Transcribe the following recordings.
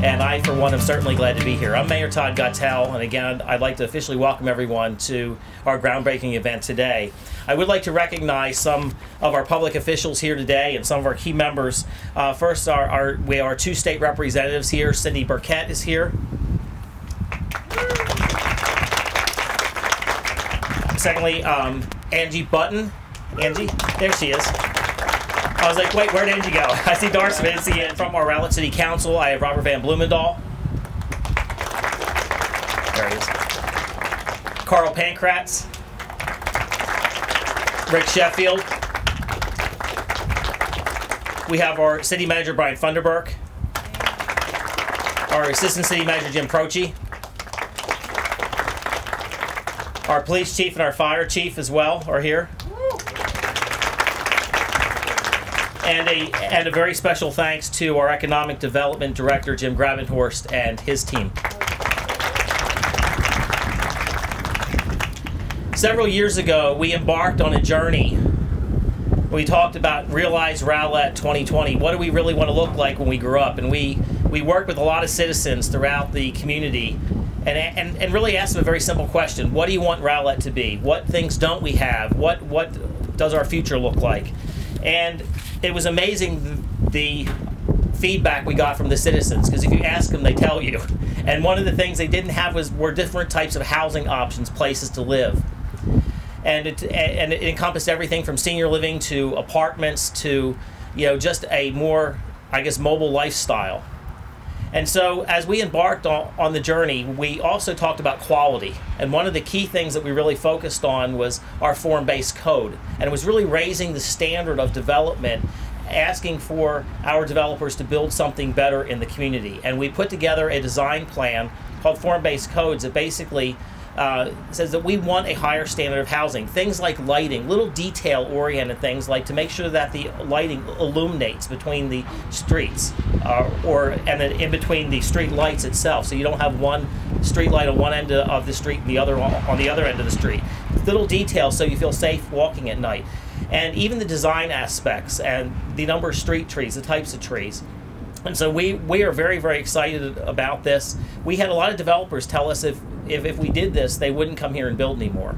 and I, for one, am certainly glad to be here. I'm Mayor Todd Gottel, and again, I'd like to officially welcome everyone to our groundbreaking event today. I would like to recognize some of our public officials here today and some of our key members. First, we have our two state representatives here. Cindy Burkett is here. Secondly, Angie Button. Angie, there she is. I was like, wait, where'd Angie go? I see Darcy, I didn't see it. From our Rowlett City Council, I have Robert Van Blumendahl. There he is. Carl Pankratz. Rick Sheffield. We have our City Manager, Brian Funderburk. Our Assistant City Manager, Jim Prochi. Our Police Chief and our Fire Chief as well are here. And a very special thanks to our Economic Development Director, Jim Gravenhorst, and his team. Several years ago, we embarked on a journey. We talked about Realize Rowlett 2020. What do we really want to look like when we grow up? And we worked with a lot of citizens throughout the community and really asked them a very simple question. What do you want Rowlett to be? What things don't we have? What does our future look like? And it was amazing the feedback we got from the citizens, because if you ask them, they tell you. And one of the things they didn't have were different types of housing options, places to live. And it encompassed everything from senior living to apartments to, just a more, I guess, mobile lifestyle. And so as we embarked on the journey, we also talked about quality. And one of the key things that we really focused on was our form-based code. And it was really raising the standard of development, asking for our developers to build something better in the community. And we put together a design plan called Form-Based Codes that basically says that we want a higher standard of housing. Things like lighting, little detail-oriented things, like to make sure that the lighting illuminates between the streets, and then in between the street lights itself, so you don't have one street light on one end of the street and the other on the other end of the street. Little details so you feel safe walking at night. And even the design aspects and the number of street trees, the types of trees. And so we are very, very excited about this. We had a lot of developers tell us if we did this, they wouldn't come here and build anymore.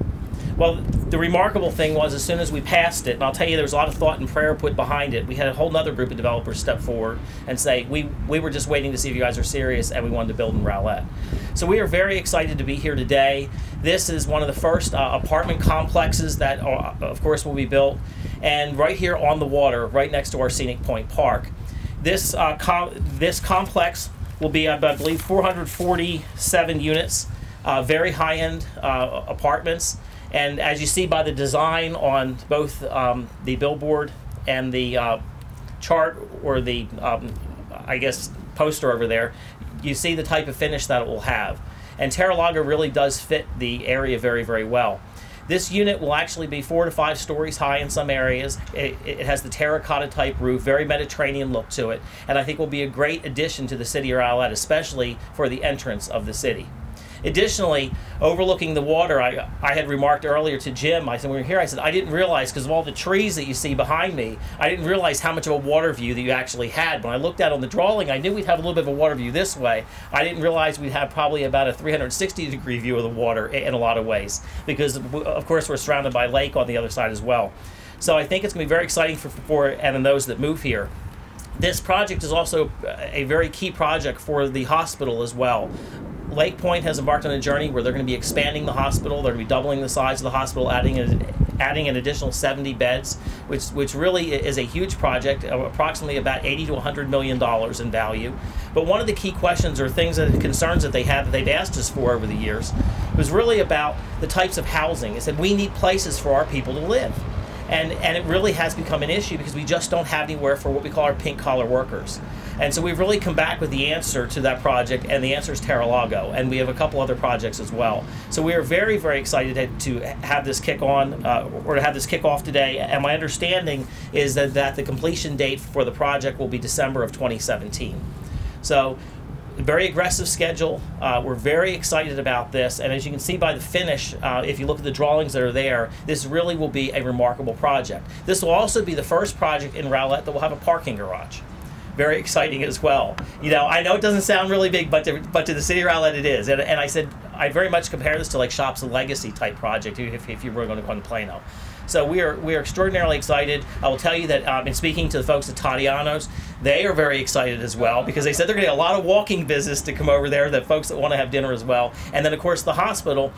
Well, the remarkable thing was, as soon as we passed it, and I'll tell you, there was a lot of thought and prayer put behind it, we had a whole other group of developers step forward and say, we were just waiting to see if you guys are serious, and we wanted to build in Rowlett. So we are very excited to be here today. This is one of the first apartment complexes that, of course, will be built, and right here on the water, right next to our Scenic Point Park. This complex will be, I believe, 447 units, very high-end apartments. And as you see by the design on both the billboard and the chart, or the, I guess, poster over there, you see the type of finish that it will have. And Terra Lago really does fit the area very, very well. This unit will actually be 4 to 5 stories high in some areas. It has the terracotta type roof, very Mediterranean look to it, and I think will be a great addition to the city of Rowlett, especially for the entrance of the city. Additionally, overlooking the water, I had remarked earlier to Jim, I said, when we were here, I said, I didn't realize, because of all the trees that you see behind me, I didn't realize how much of a water view that you actually had. When I looked out on the drawing, I knew we'd have a little bit of a water view this way. I didn't realize we'd have probably about a 360-degree view of the water in a lot of ways, because, of course, we're surrounded by lake on the other side as well. So I think it's going to be very exciting for and then those that move here. This project is also a very key project for the hospital as well. Lake Point has embarked on a journey where they're going to be expanding the hospital. They're going to be doubling the size of the hospital, adding an additional 70 beds, which really is a huge project, approximately about $80 to $100 million in value. But one of the key questions or concerns that they have that they've asked us for over the years was really about the types of housing. They said, we need places for our people to live. And it really has become an issue because we just don't have anywhere for what we call our pink-collar workers. And so we've really come back with the answer to that project, and the answer is Terra Lago, and we have a couple other projects as well. So we are very, very excited to have this kick on, or to have this kick off today, and my understanding is that the completion date for the project will be December of 2017. So very aggressive schedule. We're very excited about this, and as you can see by the finish, if you look at the drawings that are there, this really will be a remarkable project. This will also be the first project in Rowlett that will have a parking garage. very exciting as well. You know, I know it doesn't sound really big, but to the city of Rowlett it is. And I said, I very much compare this to like Shops of Legacy type project if you were going to go to Plano. So we are extraordinarily excited. I will tell you that in speaking to the folks at Tatiano's, they are very excited as well, because they said they're going to get a lot of walking business to come over there, the folks that want to have dinner as well. And then of course the hospital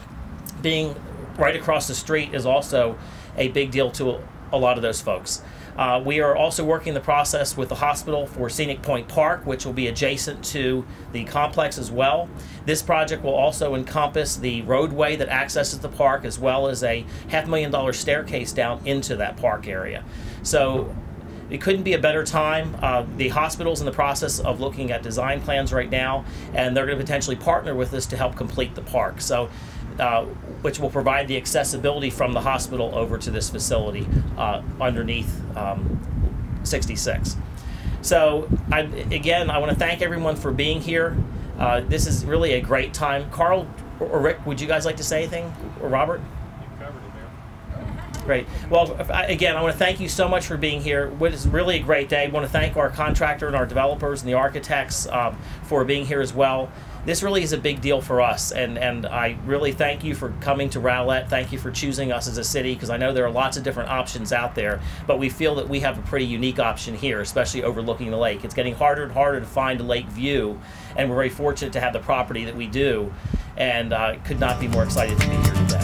being right across the street is also a big deal to a lot of those folks. We are also working the process with the hospital for Scenic Point Park, which will be adjacent to the complex as well. This project will also encompass the roadway that accesses the park, as well as a $500,000 staircase down into that park area. So it couldn't be a better time. The hospital's in the process of looking at design plans right now, and they're going to potentially partner with us to help complete the park. So, which will provide the accessibility from the hospital over to this facility underneath 66. So, again, I want to thank everyone for being here. This is really a great time. Carl or Rick, would you guys like to say anything? Or Robert? Great. Well, again, I want to thank you so much for being here. It is really a great day. I want to thank our contractor and our developers and the architects for being here as well. This really is a big deal for us, and I really thank you for coming to Rowlett. Thank you for choosing us as a city, because I know there are lots of different options out there, but we feel that we have a pretty unique option here, especially overlooking the lake. It's getting harder and harder to find a lake view, and we're very fortunate to have the property that we do, and could not be more excited to be here today.